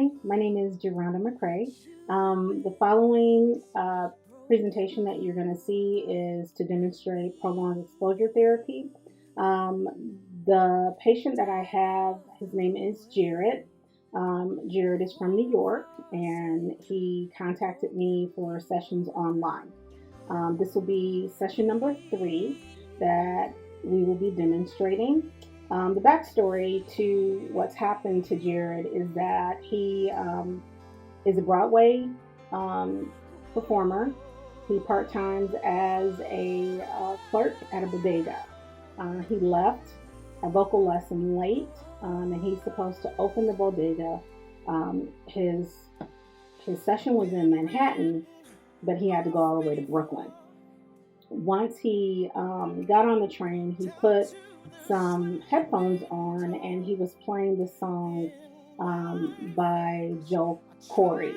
Hi, my name is Geronda McCrae. The following presentation that you're going to see is to demonstrate prolonged exposure therapy. The patient that I have, his name is Jared. Jared is from New York and he contacted me for sessions online. This will be session number 3 that we will be demonstrating. The backstory to what's happened to Jared is that he is a Broadway um, performer. He part times as a clerk at a bodega. He left a vocal lesson late, and he's supposed to open the bodega. His session was in Manhattan, but he had to go all the way to Brooklyn. Once he got on the train, he put some headphones on and he was playing the song by Joe Corey.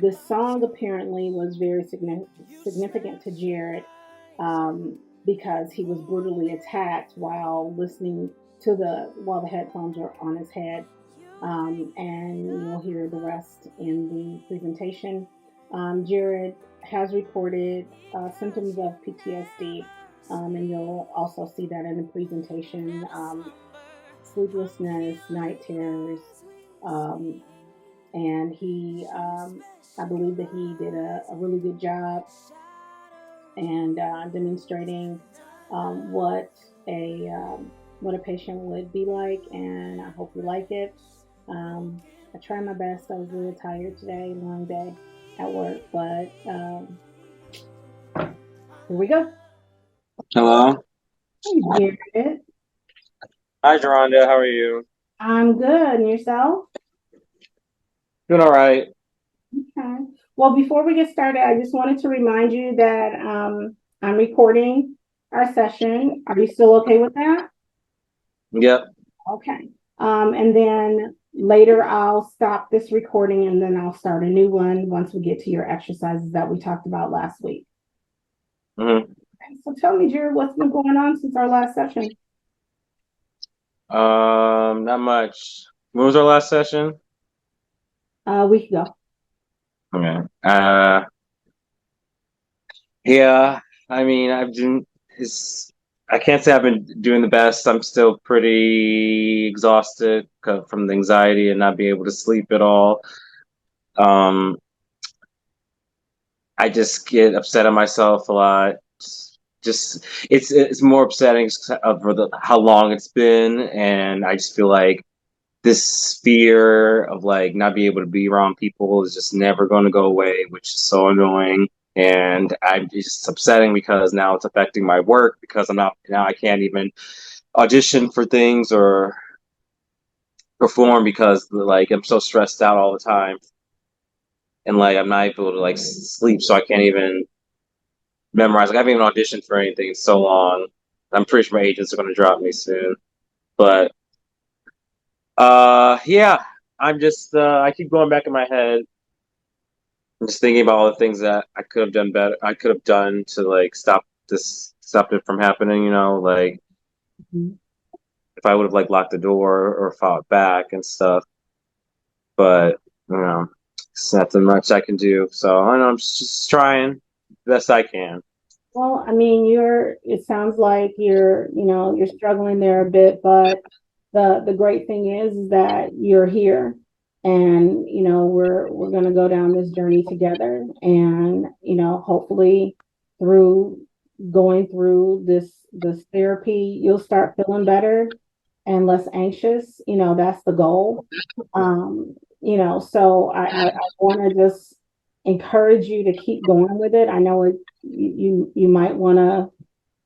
This song apparently was very significant to Jared because he was brutally attacked while listening to the headphones are on his head. And you'll hear the rest in the presentation. Jared has reported symptoms of PTSD, and you'll also see that in the presentation. Sleeplessness, night terrors, um, and I believe that he did a really good job and demonstrating what what a patient would be like, and I hope you like it. I tried my best. I was a little tired today, long day at work, but here we go. Hello. Hey, Jared. Hi, Geronda. How are you? I'm good. And yourself? Doing all right. Okay. Well, before we get started, I just wanted to remind you that I'm recording our session. Are you still okay with that? Yep. Okay. And then later I'll stop this recording and then I'll start a new one once we get to your exercises that we talked about last week. hmm Okay, so tell me, Jared, what's been going on since our last session? Not much. When was our last session? A week ago. Okay. Yeah. I mean, I've been. It's. I can't say I've been doing the best. I'm still pretty exhausted from the anxiety and not being able to sleep at all. Um, I just get upset at myself a lot. Just it's more upsetting for how long it's been, and I just feel like this fear of like not being able to be around people is just never going to go away, which is so annoying. And I'm just upsetting because now it's affecting my work because I'm not now I can't even audition for things or perform because like I'm so stressed out all the time and like I'm not able to like sleep, so I can't even memorize. Like I haven't even auditioned for anything in so long. I'm pretty sure my agents are going to drop me soon, but yeah, I'm just I keep going back in my head. I'm just thinking about all the things that I could have done better. I could have done to like stop it from happening. Like Mhm. if I would have like locked the door or fought back and stuff. But it's nothing much I can do. So I know I'm just trying the best I can. Well, I mean, it sounds like you're struggling there a bit, but the great thing is that you're here and we're going to go down this journey together and hopefully through going through this therapy, you'll start feeling better and less anxious. That's the goal. So I want to just encourage you to keep going with it. I know you might want to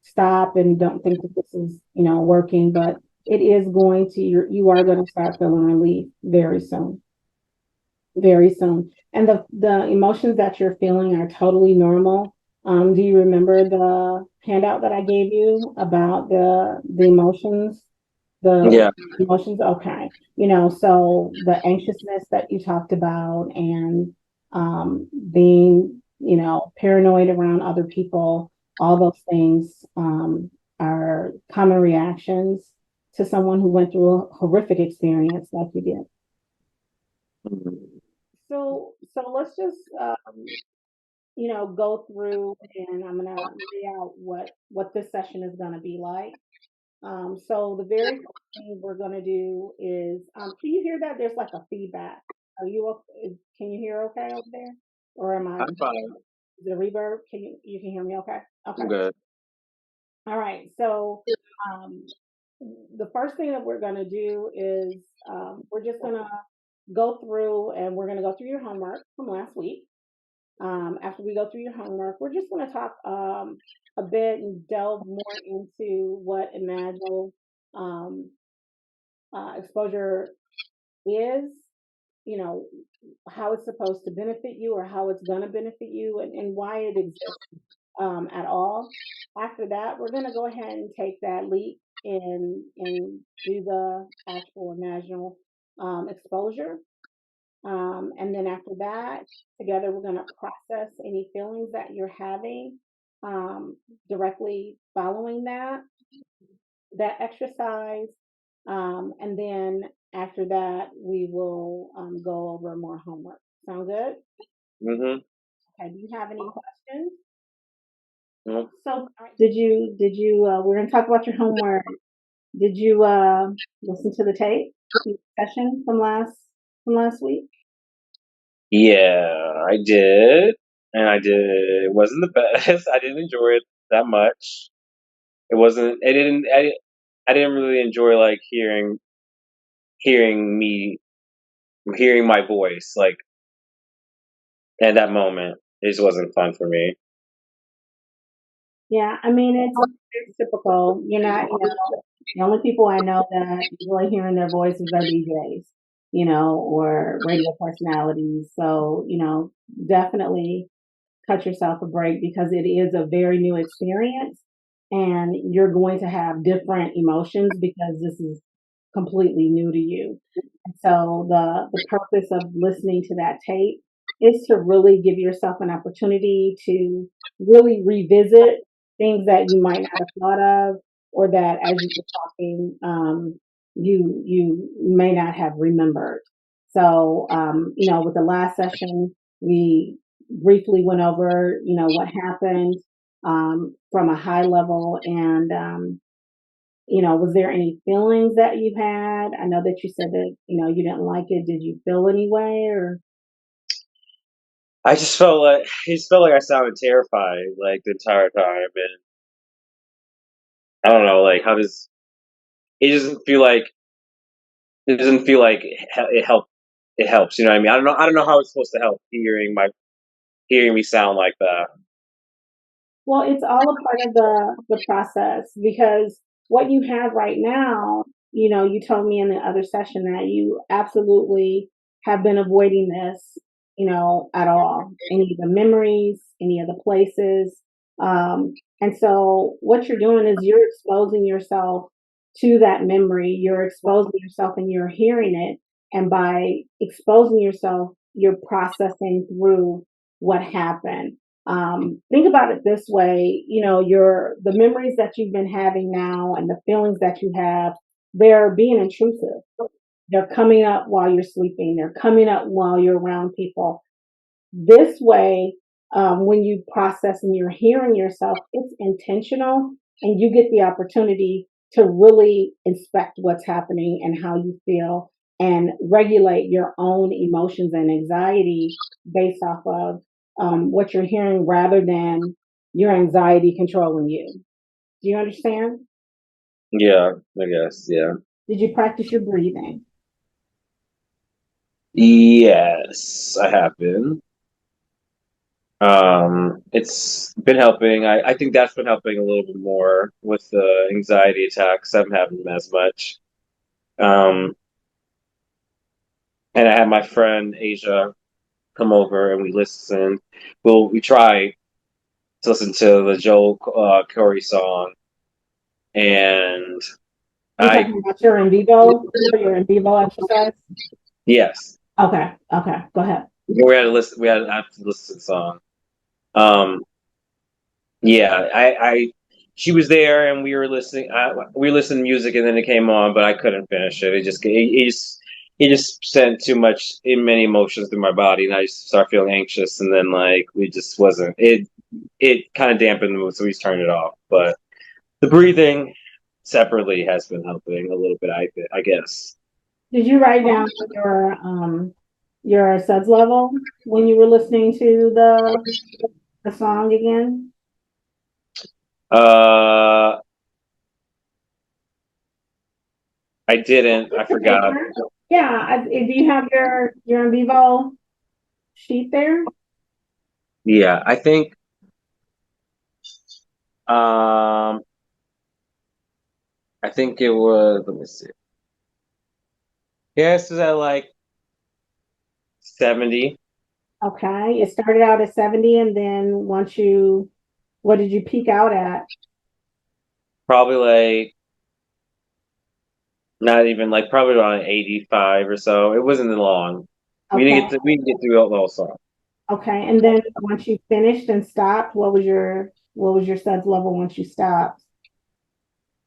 stop and don't think that this is working, but it is going to you are going to start feeling relief very soon, very soon. And the emotions that you're feeling are totally normal. Do you remember the handout that I gave you about the emotions? The Yeah. emotions, okay. So the anxiousness that you talked about and being, paranoid around other people, all those things are common reactions to someone who went through a horrific experience like you did. Mhm. So let's just go through, and I'm gonna lay out what this session is gonna be like. So the very first thing we're gonna do is, can you hear that? There's like a feedback. Are you can you hear okay over there, or am I? I'm fine. Is it a reverb? You can hear me okay? Okay. I'm good. All right. So um, the first thing that we're gonna do is we're just gonna go through, and we're gonna go through your homework from last week. After we go through your homework, we're just going to talk a bit and delve more into what Imagine exposure is, you know, how it's supposed to benefit you or how it's going to benefit you, and why it exists at all. After that, we're going to go ahead and take that leap and do the actual imaginal exposure. And then after that, together we're going to process any feelings that you're having um, directly following that exercise. And then after that, we will go over more homework. Sound good? Mm-hmm. Okay. Do you have any questions? Mm-hmm. So, all right, did you? We're going to talk about your homework. Did you listen to the tape session from last week? Yeah, I did, and I did. It wasn't the best. I didn't enjoy it that much. It wasn't. It didn't. I didn't really enjoy like hearing me hearing my voice like at that moment. It just wasn't fun for me. Yeah, I mean it's typical. You're not, the only people I know that enjoy hearing their voices are DJs, or radio personalities. So, definitely cut yourself a break because it is a very new experience and you're going to have different emotions because this is completely new to you. And so the purpose of listening to that tape is to really give yourself an opportunity to really revisit things that you might not have thought of, or that as you were talking, you may not have remembered. So, with the last session, we briefly went over, what happened from a high level, and was there any feelings that you had? I know that you said that, you didn't like it. Did you feel any way or? I just felt like I sounded terrified like the entire time, and I don't know, like how does it doesn't feel like it helps. You know what I mean? I don't know how it's supposed to help hearing me sound like that. Well, it's all a part of the process because what you have right now, you told me in the other session that you absolutely have been avoiding this, at all. Any of the memories, any of the places. And so what you're doing is you're exposing yourself to that memory. You're exposing yourself and you're hearing it. And by exposing yourself, you're processing through what happened. Think about it this way, the memories that you've been having now and the feelings that you have, they're being intrusive. They're coming up while you're sleeping. They're coming up while you're around people. This way, when you process and you're hearing yourself, it's intentional and you get the opportunity to really inspect what's happening and how you feel and regulate your own emotions and anxiety based off of what you're hearing rather than your anxiety controlling you. Do you understand? Yeah, I guess. Yeah. Did you practice your breathing? Yes, I have been. It's been helping. I think that's been helping a little bit more with the anxiety attacks. I haven't had them as much. Um, and I had my friend Asia come over and we listen. We try to listen to the Joel Corey song, and You I talking about your in vivo, your in vivo exercise? yes, Okay, okay, go ahead. we had to listen. We had to have to listen to the song. Um, yeah, she was there and we were listening. We were listening to music and then it came on, but I couldn't finish it. It just he just sent too much in many emotions through my body, and I just started feeling anxious, and then like we just wasn't it. It kind of dampened the mood, so he's turned it off. But the breathing separately has been helping a little bit. I guess. Did you write down your suds level when you were listening to the song again? Uh, I didn't. I forgot. Yeah, do you have your in vivo sheet there? Yeah, I think. Um, I think it was. Let me see. Yeah, this is at like 70. Okay, it started out at 70, and then what did you peak out at? Probably like not even like probably around 85 or so. It wasn't long. Okay, We didn't get through the whole song. okay, and then once you finished and stopped, what was your suds level once you stopped?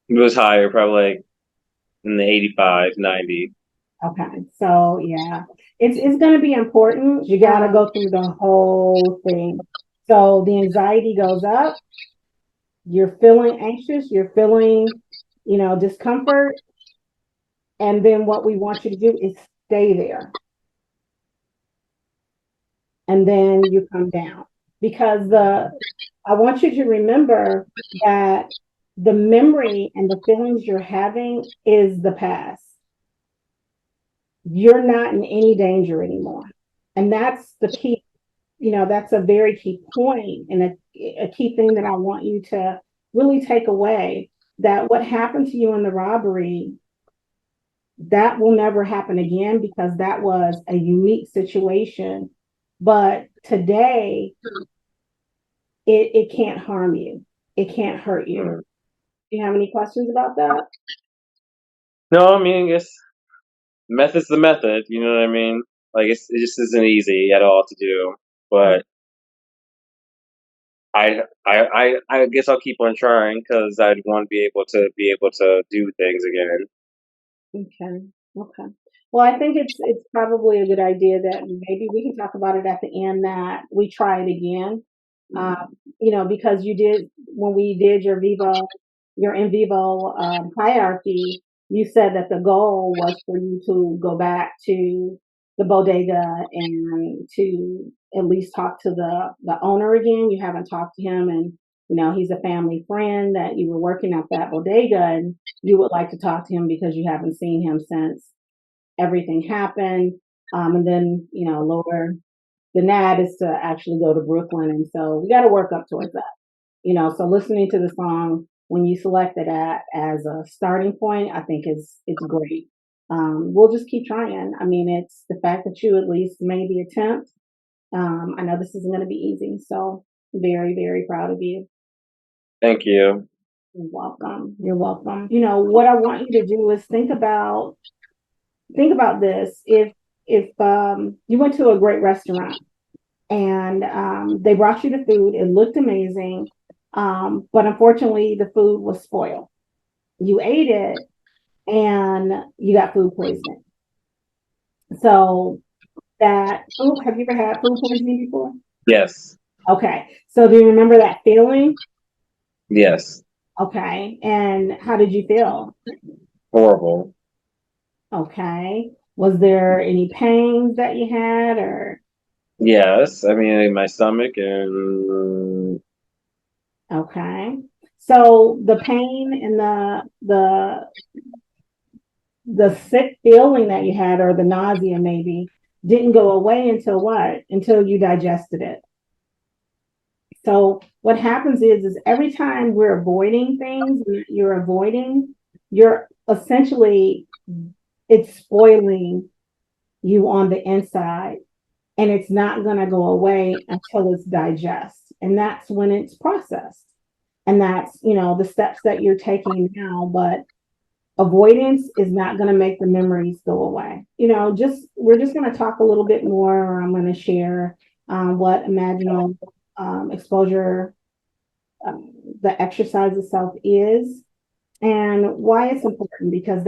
It was higher, probably like in the 85, 90. Okay, so yeah, it's going to be important. You got to go through the whole thing. So the anxiety goes up. You're feeling anxious. You're feeling, discomfort. And then what we want you to do is stay there, and then you come down because the I want you to remember that the memory and the feelings you're having is the past. You're not in any danger anymore. And that's the key, that's a very key point and a key thing that I want you to really take away, that what happened to you in the robbery, that will never happen again because that was a unique situation. But today, it can't harm you. It can't hurt you. Mm. Do you have any questions about that? No, I mean, I guess method's the method. You know what I mean? Like it just isn't easy at all to do. But I guess I'll keep on trying because I'd want to be able to do things again. Okay. Okay. Well, I think it's probably a good idea that maybe we can talk about it at the end, that we try it again. Because you did, when we did your in vivo hierarchy, you said that the goal was for you to go back to the bodega and to at least talk to the owner again. You haven't talked to him, and he's a family friend that you were working at that bodega, and you would like to talk to him because you haven't seen him since everything happened. And then, lower than that is to actually go to Brooklyn. And so we got to work up towards that. So listening to the song when you select it as a starting point, I think it's great. We'll just keep trying. I mean, it's the fact that you at least made the attempt. I know this isn't going to be easy. So very, very proud of you. Thank you. You're welcome. You're welcome. What I want you to do is think about this. If you went to a great restaurant and they brought you the food, it looked amazing, but unfortunately the food was spoiled. You ate it and you got food poisoning. So have you ever had food poisoning before? Yes. Okay. So do you remember that feeling? Yes. Okay. And how did you feel? Horrible. Okay. Was there any pains that you had, or Yes. I mean, in my stomach and okay. So the pain and the sick feeling that you had, or the nausea maybe, didn't go away until what? Until you digested it. So what happens is every time we're avoiding things, you're essentially, it's spoiling you on the inside, and it's not going to go away until it's digested. And that's when it's processed. And that's, the steps that you're taking now. But avoidance is not going to make the memories go away. We're just going to talk a little bit more, or I'm going to share what imaginal exposure, the exercise itself is, and why it's important, because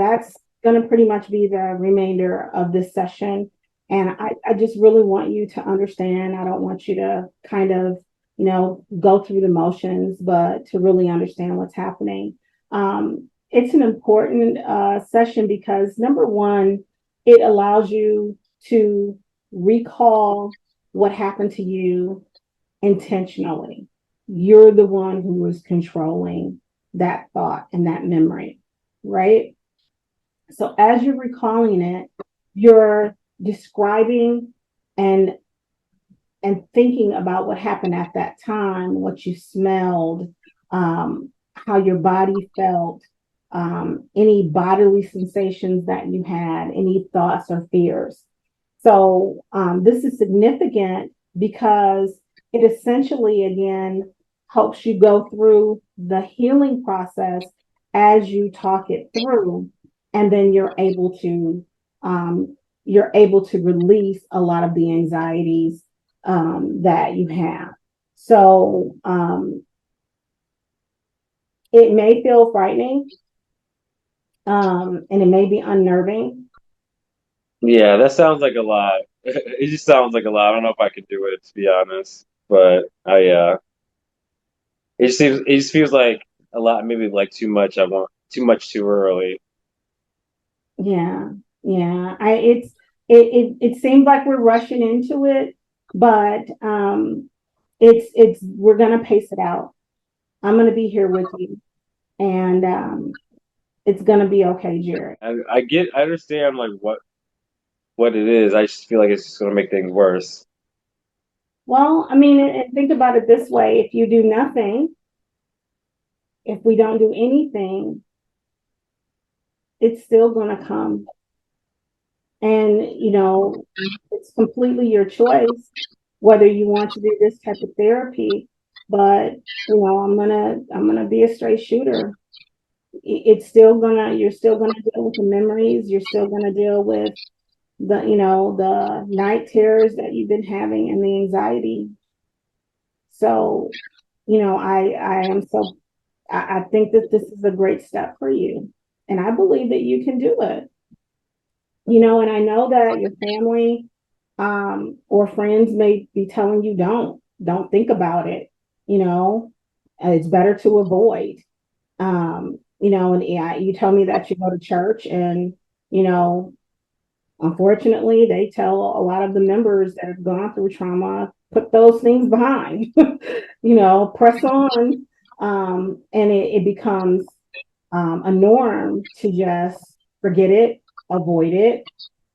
going to pretty much be the remainder of this session. And I just really want you to understand. I don't want you to kind of, go through the motions, but to really understand what's happening. It's an important session because number one, it allows you to recall what happened to you intentionally. You're the one who is controlling that thought and that memory, right? So as you're recalling it, you're describing and thinking about what happened at that time, what you smelled, how your body felt, any bodily sensations that you had, any thoughts or fears. So this is significant because it essentially, again, helps you go through the healing process as you talk it through, and then you're able to release a lot of the anxieties that you have. So it may feel frightening, and it may be unnerving. Yeah, that sounds like a lot. It just sounds like a lot. I don't know if I could do it, to be honest. But it just feels like a lot, maybe like too much. I want too much too early. Yeah, yeah. It seems like we're rushing into it, but it's we're gonna pace it out. I'm gonna be here with you, and it's gonna be okay, Jared. I understand like what it is. I just feel like it's just gonna make things worse. Well, I mean, and think about it this way: if you do nothing, if we don't do anything, it's still gonna come, and it's completely your choice whether you want to do this type of therapy. But I'm gonna be a straight shooter. It's still gonna You're still gonna deal with the memories. You're still gonna deal with the night terrors that you've been having and the anxiety. So I think that this is a great step for you, and I believe that you can do it. And I know that your family or friends may be telling you don't think about it. It's better to avoid. And yeah, you tell me that you go to church, and you know unfortunately they tell a lot of the members that have gone through trauma, put those things behind. Press on. And it becomes a norm to just forget it, avoid it.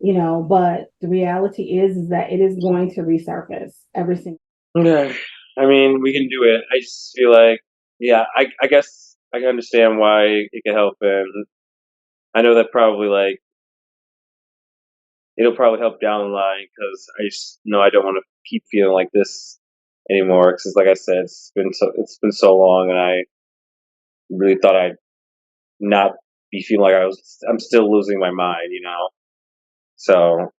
But the reality is that it is going to resurface every single. Okay. I mean, we can do it. I just feel like, yeah, I guess I can understand why it can help, and I know that probably like it'll probably help down the line because I just know I don't want to keep feeling like this anymore. Because, like I said, it's been so long, and I really thought I'd not be feeling like I'm still losing my mind, you know. So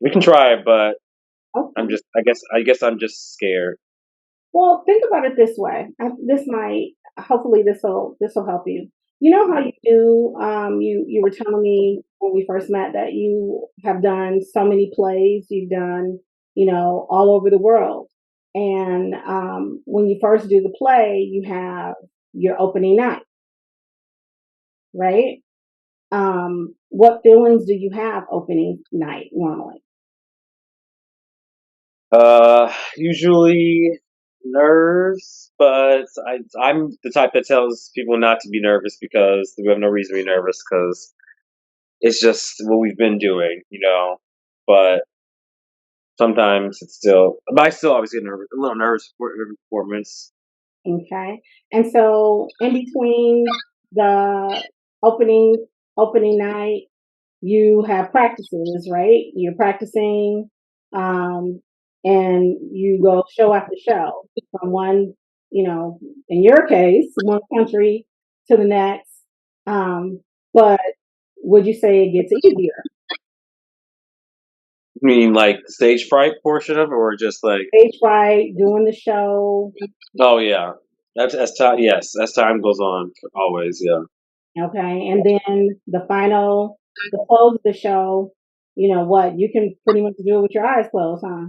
we can try, but Okay. I guess I'm just scared. Well, think about it this way. This might, hopefully, this will help you. You know how you do. You were telling me when we first met that you have done so many plays. You've done, all over the world. And when you first do the play, you have your opening night, right? What feelings do you have opening night normally? Usually nerves, but I'm the type that tells people not to be nervous because we have no reason to be nervous because it's just what we've been doing, you know. But sometimes but I still always get nervous, a little nervous for every performance. Okay. And so in between the opening opening night, you have practices, right? You're practicing, and you go show after show from one, in your case, one country to the next. But would you say it gets easier? I mean, like the stage fright portion of it, or just like, Stage fright, doing the show. oh yeah, that's as time. Yes, as time goes on, always. Yeah. Okay. And then the close of the show, you know what? You can pretty much do it with your eyes closed, huh?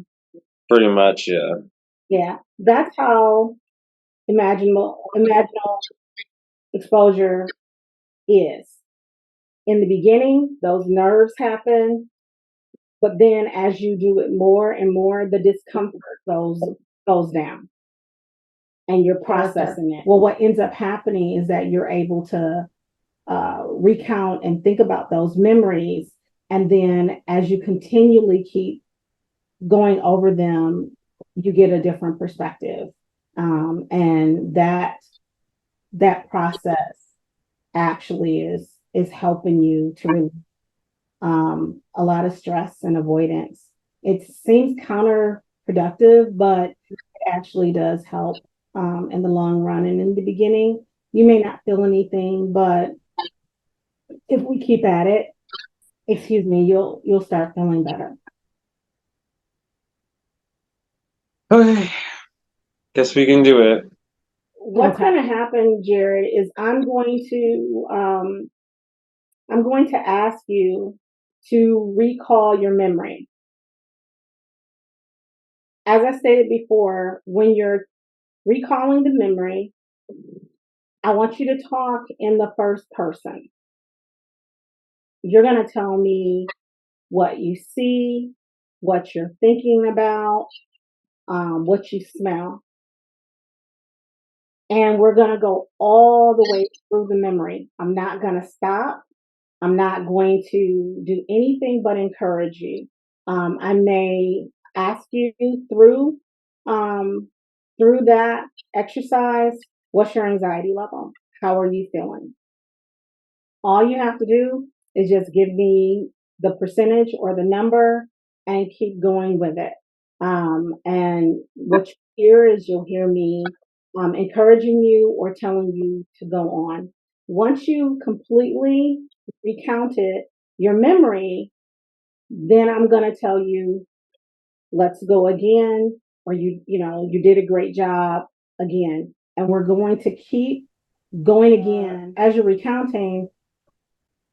Pretty much, yeah. Yeah. That's how imaginal exposure is. In the beginning, those nerves happen, but then as you do it more and more, the discomfort goes down and you're processing it. Well, what ends up happening is that you're able to recount and think about those memories. And then as you continually keep going over them, you get a different perspective. And that process actually is helping you to relieve a lot of stress and avoidance. It seems counterproductive, but it actually does help in the long run. And in the beginning, you may not feel anything, but if we keep at it, excuse me, you'll start feeling better. Okay, guess we can do it. What's going to happen, Jared, is I'm going to ask you to recall your memory. As I stated before, when you're recalling the memory, I want you to talk in the first person. You're going to tell me what you see, what you're thinking about, what you smell. And we're going to go all the way through the memory. I'm not going to stop. I'm not going to do anything but encourage you. I may ask you um, through that exercise, what's your anxiety level? How are you feeling? All you have to do is just give me the percentage or the number and keep going with it. And what you hear is you'll hear me encouraging you or telling you to go on. Once you completely recounted your memory, then I'm going to tell you, let's go again, or you did a great job again. And we're going to keep going again as you're recounting.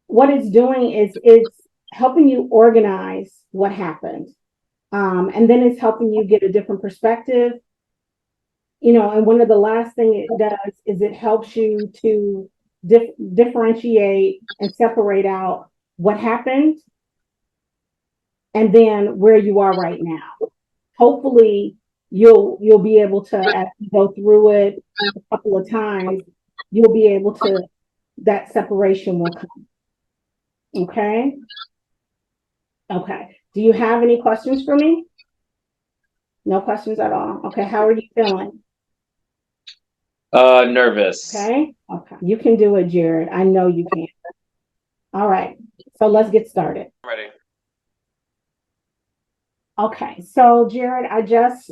What it's doing is it's helping you organize what happened. And then it's helping you get a different perspective. And one of the last thing it does is it helps you to differentiate and separate out what happened and then where you are right now. Hopefully you'll be able to, as you go through it a couple of times, you'll be able to, that separation will come. Okay. Okay. Do you have any questions for me? No questions at all. Okay. How are you feeling? Nervous. Okay. Okay. You can do it, Jared. I know you can. All right. So let's get started. Ready. Okay. So Jared, I just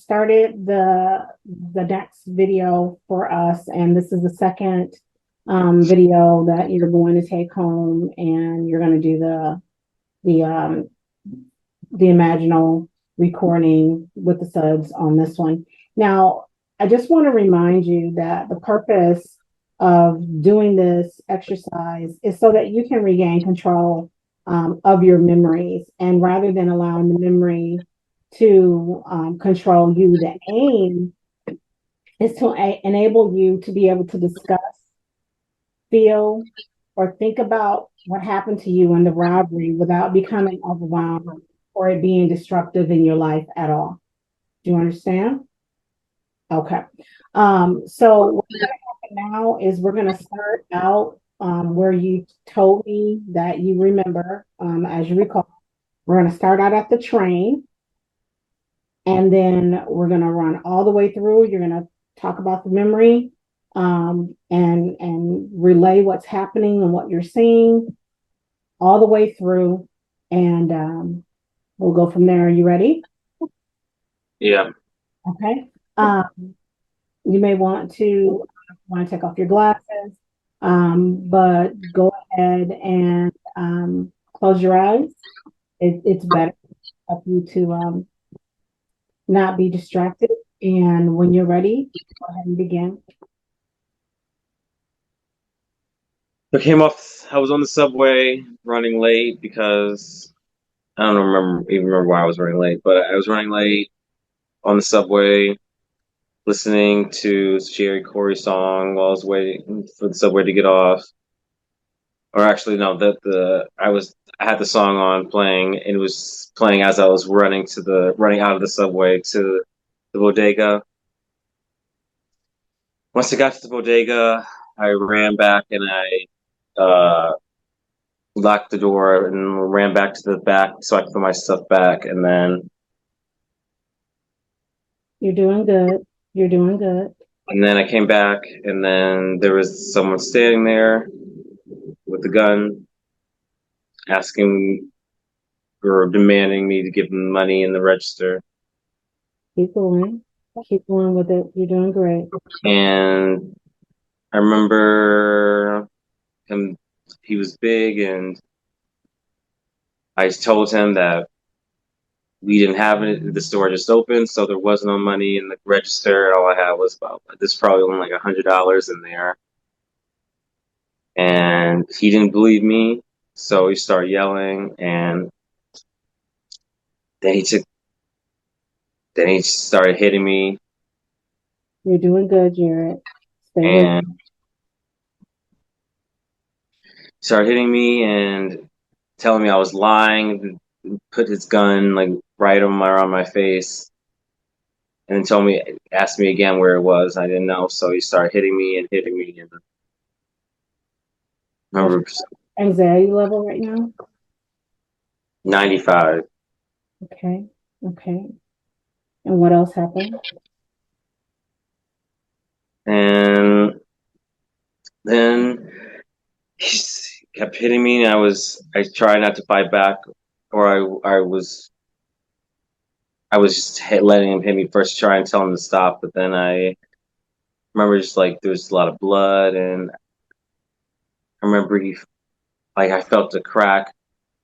started the next video for us, and this is the second video that you're going to take home, and you're going to do the imaginal recording with the suds on this one. Now, I just want to remind you that the purpose of doing this exercise is so that you can regain control of your memories. And rather than allowing the memory to control you, the aim is to enable you to be able to discuss, feel, or think about what happened to you in the robbery without becoming overwhelmed or it being destructive in your life at all. Do you understand? Okay. So what's going to happen now is we're going to start out where you told me that you remember, as you recall. We're going to start out at the train, and then we're going to run all the way through. You're going to talk about the memory, and relay what's happening and what you're seeing all the way through, and we'll go from there. Are you ready? Yeah. Okay. You may want to take off your glasses, but go ahead and close your eyes. It's better for you to not be distracted. And when you're ready, go ahead and begin. I came off. I was on the subway running late because I don't remember why I was running late, but I was running late on the subway, listening to Jerry Corey's song while I was waiting for the subway to get off. Or actually, no, I had the song on playing, and it was playing as I was running out of the subway to the bodega. Once I got to the bodega, I ran back and I locked the door and ran back to the back so I could put my stuff back. You're doing good. You're doing good. And then I came back, and then there was someone standing there with a gun, asking or demanding me to give him money in the register. Keep going. Keep going with it. You're doing great. And I remember him; he was big, and I told him that we didn't have it. The store just opened, so there was no money in the register. All I had was there's probably only like $100 in there, and he didn't believe me. So he started yelling, and then he took, then he started hitting me, You're doing good, Jared. Stay with and and telling me I was lying. Put his gun like right around my face, and then asked me again where it was. I didn't know, so he started hitting me, and I What's remember your anxiety level right now? 95. Okay. Okay. And what else happened? And then he kept hitting me, and I tried not to fight back, or I was just letting him hit me first, try and tell him to stop. But then I remember just like there was a lot of blood, and I remember I felt a crack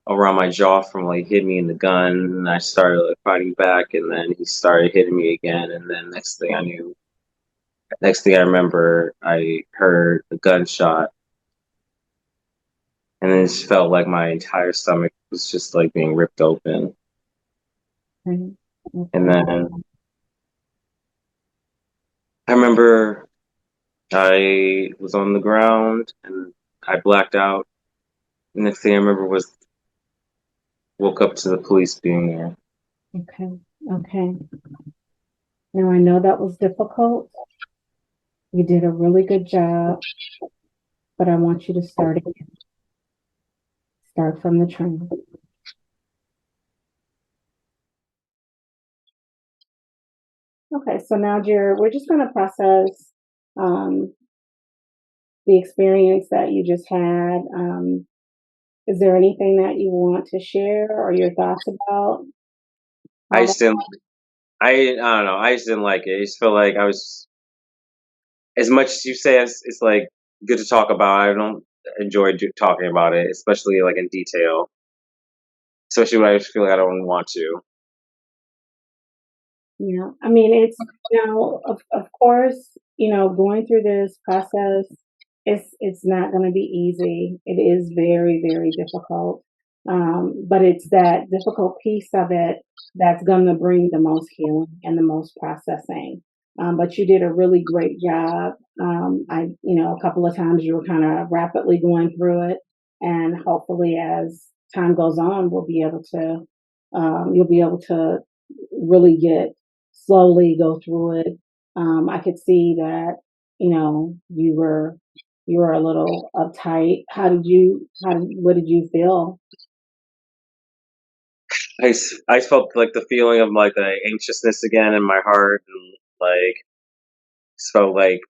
around my jaw from like hitting me in the gun, and I started like fighting back, and then he started hitting me again, and then next thing I remember, I heard a gunshot, and then it just felt like my entire stomach was just like being ripped open. Okay. And Okay. then I remember I was on the ground and I blacked out. The next thing I remember was woke up to the police being there. Okay. Okay. Now I know that was difficult. You did a really good job, but I want you to start again. Start from the train. Okay, so now, Jared, we're just going to process um, the experience that you just had. Is there anything that you want to share or your thoughts about I all that? just didn't. I don't know. I just didn't like it. I just felt like I was as much as you say it's like good to talk about. I don't enjoy talking about it, especially like in detail. Especially when I just feel like I don't want to. Yeah, I mean, of course, going through this process, it's not going to be easy. It is very, very difficult. But it's that difficult piece of it that's going to bring the most healing and the most processing. But you did a really great job. A couple of times you were kind of rapidly going through it, and hopefully, as time goes on, you'll be able to really get slowly go through it. I could see that, you were a little uptight. What did you feel? I felt like the feeling of like the anxiousness again in my heart, and like just felt like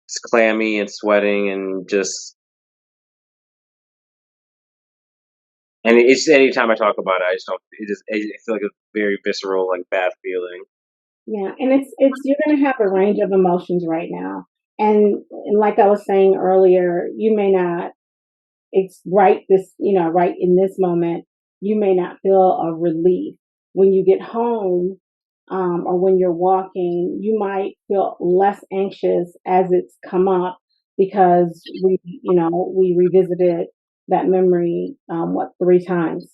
it's clammy and sweating, and just and it's anytime I talk about it, I just don't. I feel like a very visceral, like bad feeling. Yeah, and it's you're going to have a range of emotions right now. And like I was saying earlier, you may not it's right this right in this moment, you may not feel a relief when you get home, or when you're walking. You might feel less anxious as it's come up, because we revisited that memory, 3 times.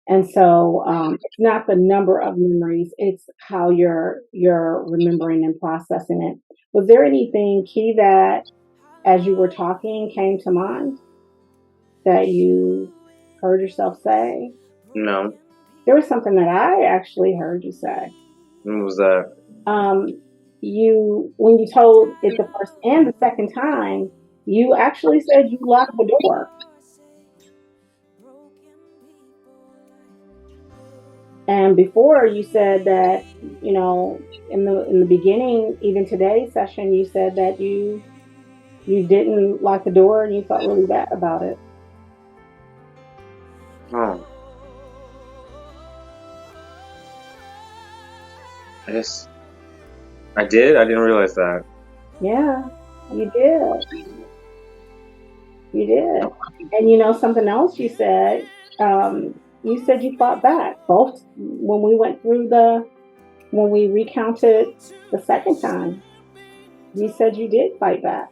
And so it's not the number of memories, it's how you're remembering and processing it. Was there anything key that, as you were talking, came to mind that you heard yourself say? No. There was something that I actually heard you say. What was that? Um, when you told it the first and the second time, you actually said you locked the door. And before you said that, in the beginning, even today's session, you said that you didn't lock the door and you felt really bad about it. Oh, I guess I did. I didn't realize that. Yeah, you did. You did. And something else you said you fought back both when we recounted the second time. You said you did fight back.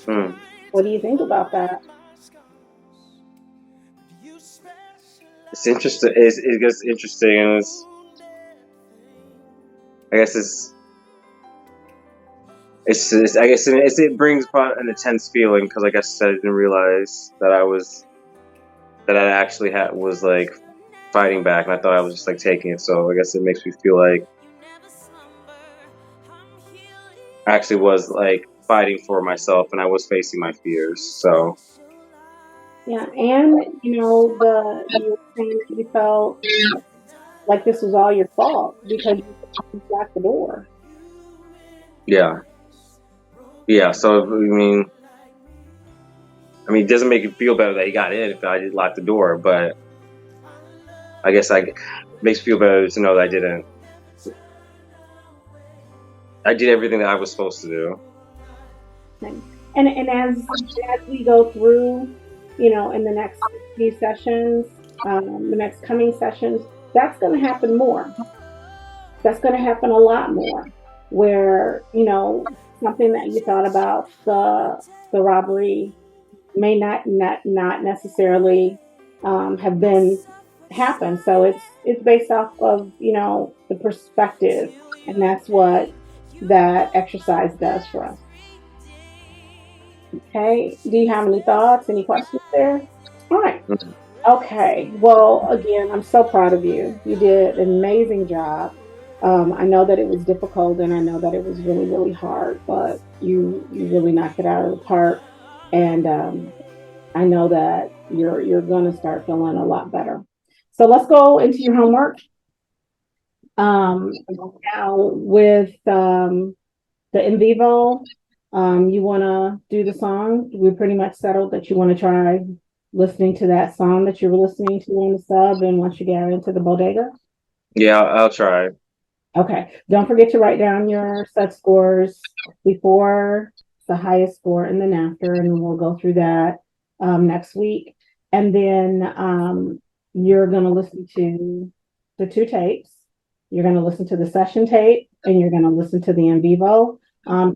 Hmm. What do you think about that? It's interesting. It gets interesting, and I guess I guess it brings about an intense feeling because I guess I didn't realize that I actually was like fighting back, and I thought I was just like taking it. So I guess it makes me feel like I actually was like fighting for myself, and I was facing my fears. So Yeah, and you were saying that you felt like this was all your fault because you locked the door. yeah, yeah. So it doesn't make it feel better that he got in if I did lock the door, but I guess it makes me feel better to know that I did everything that I was supposed to do. And as we go through, in the next few sessions, the next coming sessions, that's going to happen more. That's going to happen a lot more. Where something that you thought about the robbery may not necessarily have been happen. So it's based off of the perspective, and that's what that exercise does for us. Okay. Do you have any thoughts? Any questions there? All right. Okay. Well, again, I'm so proud of you. You did an amazing job. I know that it was difficult, and I know that it was really, really hard, but you really knocked it out of the park. And I know that you're going to start feeling a lot better. So let's go into your homework. Now with the in vivo, you want to do the song. We pretty much settled that you want to try listening to that song that you were listening to on the sub, and once you get into the bodega. Yeah, I'll try. Okay. Don't forget to write down your set scores before the highest score and then after, and we'll go through that next week. And then you're going to listen to the 2 tapes. You're going to listen to the session tape, and you're going to listen to the in vivo.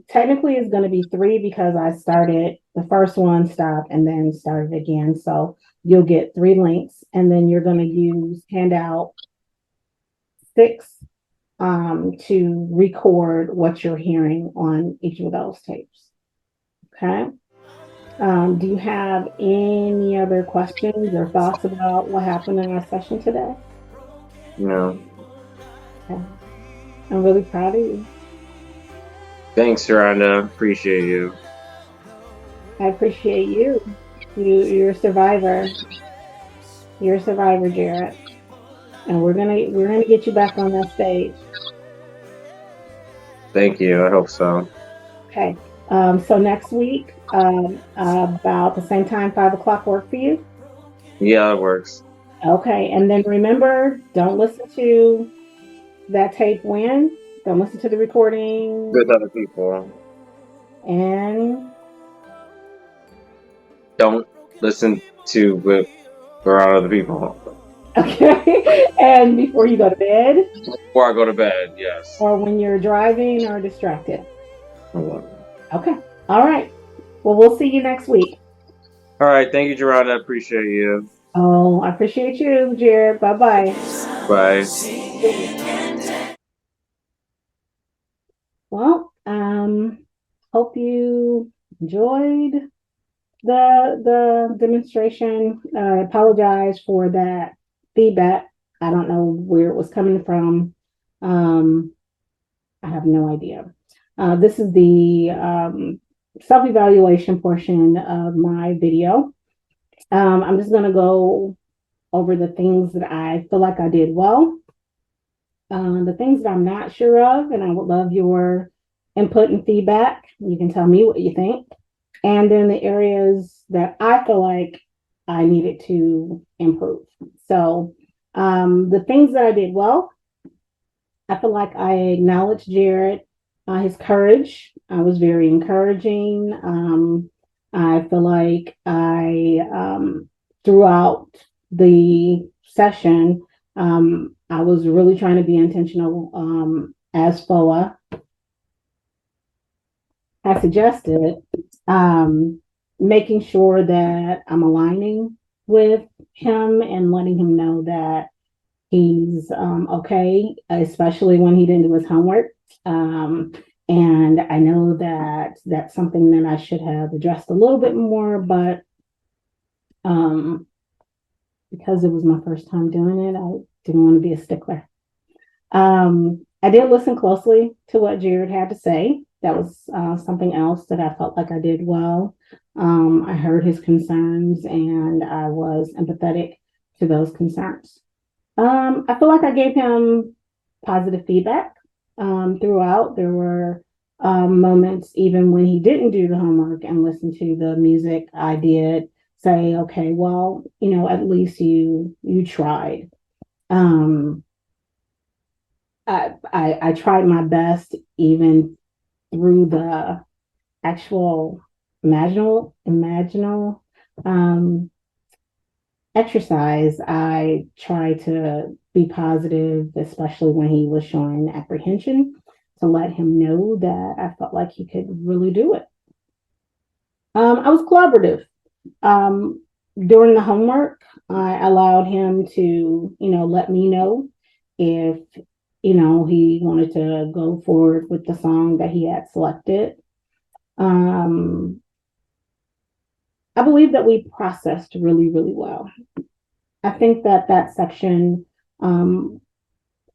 Technically, it's going to be 3 because I started the first one, stopped, and then started again. So you'll get 3 links, and then you're going to use handout 6 to record what you're hearing on each of those tapes. Okay. Do you have any other questions or thoughts about what happened in our session today? No. Okay. I'm really proud of you. Thanks, Rhonda. Appreciate you. I appreciate you. You're a survivor. You're a survivor, Jarrett. And we're gonna get you back on that stage. Thank you. I hope so. Okay. So next week, about the same time, 5 o'clock work for you? Yeah, that works. Okay. And then remember, don't listen to that tape when? Don't listen to the recording. With other people. And Don't listen to with around other people. okay. And before you go to bed? Before I go to bed, yes. Or when you're driving or distracted? When Okay. All right. Well, we'll see you next week. All right, thank you, Geronda. I appreciate you. Oh, I appreciate you, Jared. Bye bye. Bye. Well, hope you enjoyed the demonstration. I apologize for that feedback. I don't know where it was coming from. Um, I have no idea. This is the self-evaluation portion of my video. I'm just going to go over the things that I feel like I did well, the things that I'm not sure of, and I would love your input and feedback. You can tell me what you think. And then the areas that I feel like I needed to improve. So, the things that I did well, I feel like I acknowledged Jared, his courage. I was very encouraging. I feel like throughout the session, I was really trying to be intentional, as FOA has suggested, making sure that I'm aligning with him and letting him know that he's okay, especially when he didn't do his homework. Um, and I know that that's something that I should have addressed a little bit more, but um, because it was my first time doing it, I didn't want to be a stickler. I did listen closely to what Jared had to say. That was something else that I felt like I did well. I heard his concerns and I was empathetic to those concerns. I feel like I gave him positive feedback throughout. There were moments, even when he didn't do the homework and listen to the music, I did say, okay, well, at least you tried. Um, I tried my best even through the actual imaginal um, exercise. I tried to be positive, especially when he was showing apprehension, to let him know that I felt like he could really do it. I was collaborative. Um, During the homework, I allowed him to, let me know if, he wanted to go forward with the song that he had selected. Um, I believe that we processed really, really well. I think that that section, um,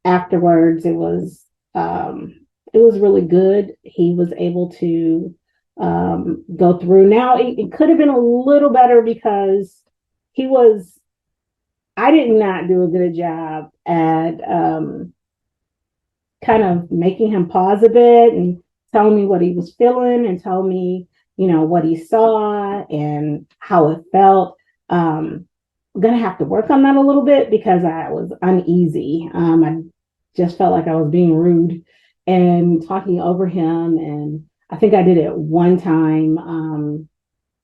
afterwards, it was really good. He was able to go through. Now it could have been a little better because he was. I did not do a good job at kind of making him pause a bit and telling me what he was feeling and tell me, what he saw and how it felt. I'm gonna have to work on that a little bit because I was uneasy. I just felt like I was being rude and talking over him, and I think I did it one time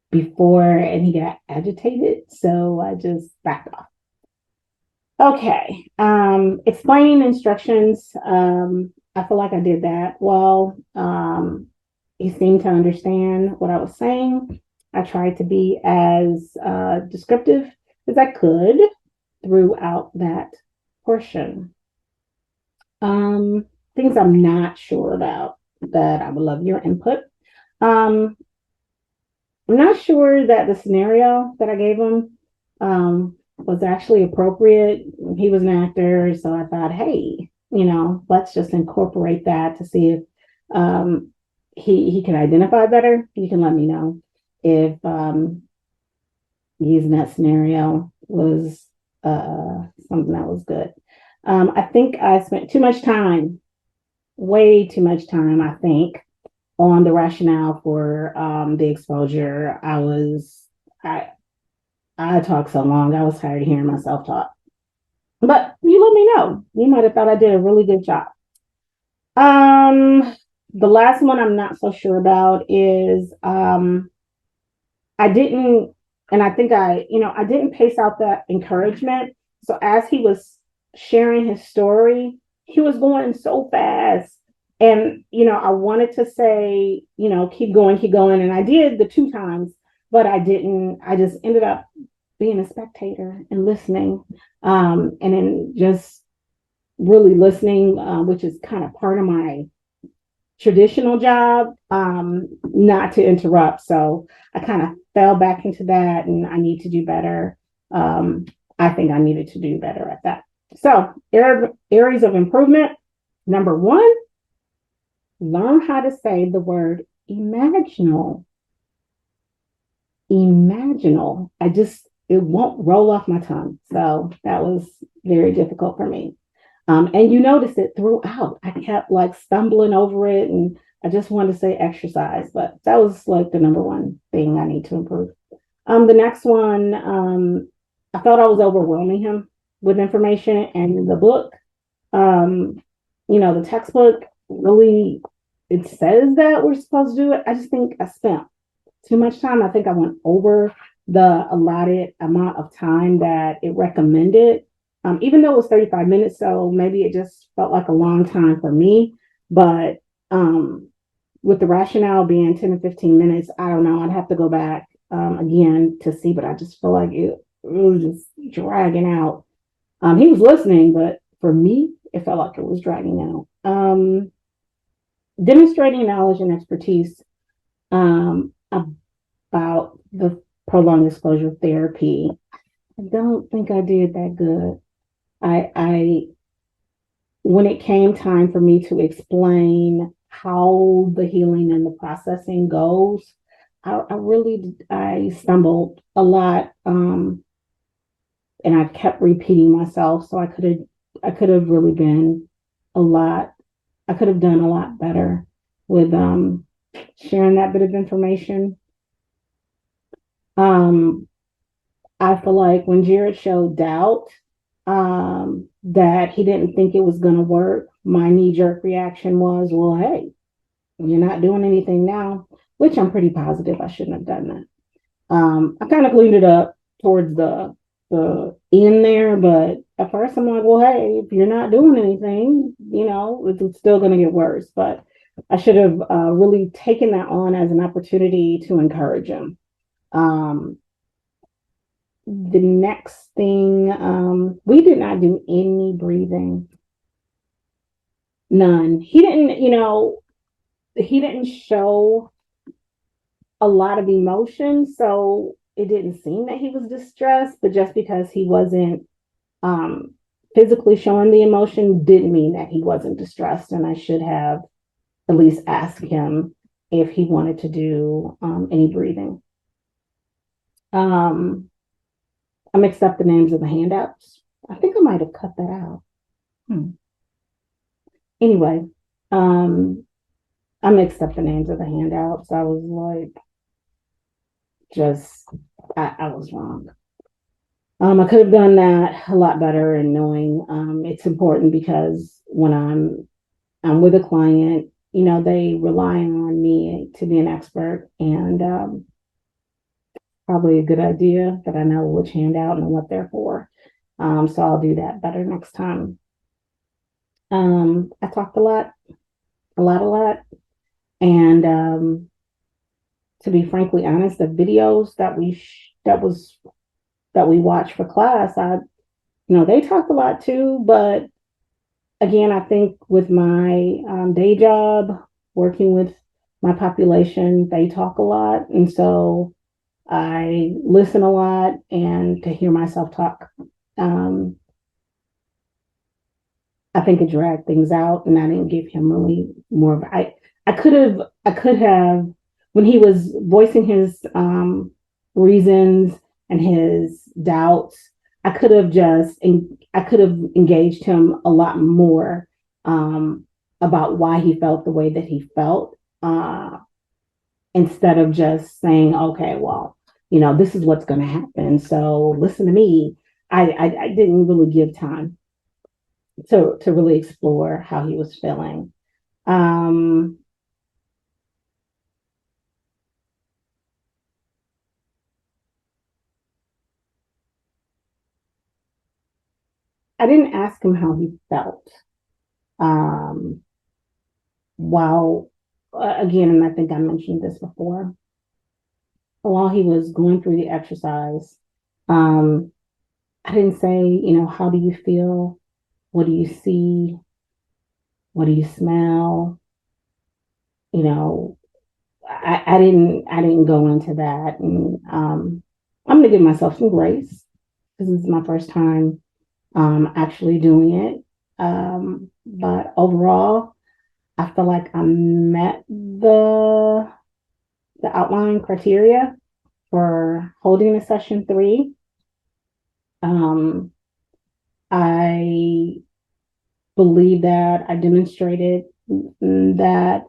before, and he got agitated, so I just backed off. Okay. Explaining instructions. I feel like I did that well. He seemed to understand what I was saying. I tried to be as descriptive as I could throughout that portion. Things I'm not sure about that I would love your input. Um, I'm not sure that the scenario that I gave him was actually appropriate. He was an actor, so I thought, hey, let's just incorporate that to see if he can identify better. You can let me know if using that scenario was something that was good. I think I spent too much time, way too much time, I think, on the rationale for the exposure. I I talked so long, I was tired of hearing myself talk. But you let me know. You might have thought I did a really good job. Um, the last one I'm not so sure about is I didn't, and I think I didn't pace out that encouragement. So as he was sharing his story, he was going so fast And, I wanted to say, keep going. And I did the two times, but I didn't. I just ended up being a spectator and listening, and then just really listening, which is kind of part of my traditional job, not to interrupt. So I kind of fell back into that, and I need to do better. Um, I think I needed to do better at that. So, areas of improvement. Number one, learn how to say the word imaginal. Imaginal. It won't roll off my tongue. So that was very difficult for me. And you notice it throughout. I kept like stumbling over it, and I just wanted to say exercise, but that was like the number one thing I need to improve. The next one, I thought I was overwhelming him with information, and the book, um, the textbook really, it says that we're supposed to do it. I just think I spent too much time. I think I went over the allotted amount of time that it recommended, even though it was 35 minutes. So maybe it just felt like a long time for me. But with the rationale being 10 to 15 minutes, I don't know. I'd have to go back again to see, but I just feel like it was just dragging out. He was listening, but for me, it felt like it was dragging out. Demonstrating knowledge and expertise about the prolonged exposure therapy. I don't think I did that good. I when it came time for me to explain how the healing and the processing goes, I really I stumbled a lot, and I kept repeating myself. So I could have really been a lot. I could have done a lot better with sharing that bit of information. Um, I feel like when Jared showed doubt, that he didn't think it was going to work, my knee jerk reaction was, well, hey, you're not doing anything now, which I'm pretty positive I shouldn't have done that. I kind of cleaned it up towards the end there, but at first I'm like, well, hey, if you're not doing anything, it's still going to get worse. But I should have really taken that on as an opportunity to encourage him. Um, the next thing, we did not do any breathing, none. He didn't show a lot of emotion, so it didn't seem that he was distressed, but just because he wasn't um physically showing the emotion didn't mean that he wasn't distressed, and I should have at least asked him if he wanted to do any breathing. um I mixed up the names of the handouts. I think I might have cut that out. Anyway, um, I mixed up the names of the handouts. I was like, just, I was wrong. I could have done that a lot better, and knowing it's important because when I'm with a client, they rely on me to be an expert, and probably a good idea that I know which handout and what they're for. So I'll do that better next time. I talked a lot. And to be frankly honest, the videos that we watched for class, they talk a lot too. But again, I think with my day job, working with my population, they talk a lot, and so I listen a lot, and to hear myself talk. Um, I think it dragged things out, and I didn't give him really more of. I could have when he was voicing his reasons and his doubts. I could have engaged him a lot more um, about why he felt the way that he felt, instead of just saying, okay, well, this is what's going to happen. So listen to me. I didn't really give time to really explore how he was feeling. Um, I didn't ask him how he felt. Um, while, again, and I think I mentioned this before, while he was going through the exercise, um, I didn't say, how do you feel? What do you see? What do you smell? You know, I didn't go into that, and I'm gonna give myself some grace. This is my first time actually doing it, but overall, I feel like I met the outline criteria for holding a session 3. Um, I believe that I demonstrated that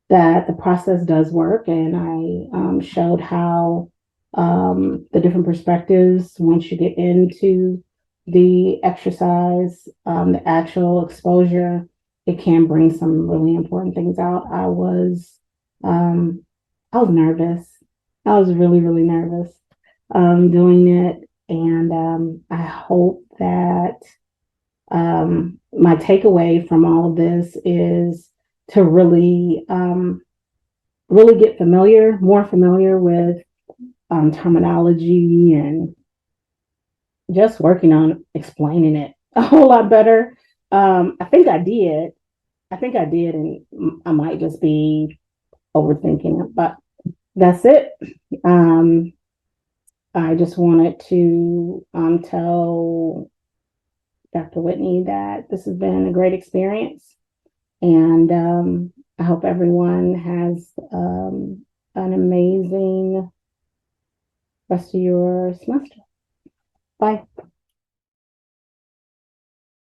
that the process does work, and I showed how the different perspectives, once you get into the exercise, the actual exposure, it can bring some really important things out. Um, I was nervous. I was really, really nervous doing it, and I hope that my takeaway from all of this is to really get more familiar with terminology, and just working on explaining it a whole lot better. I think I did. I think I did, and I might just be overthinking it, but that's it. Um, I just wanted to tell Dr. Whitney that this has been a great experience. And I hope everyone has an amazing rest of your semester. Bye.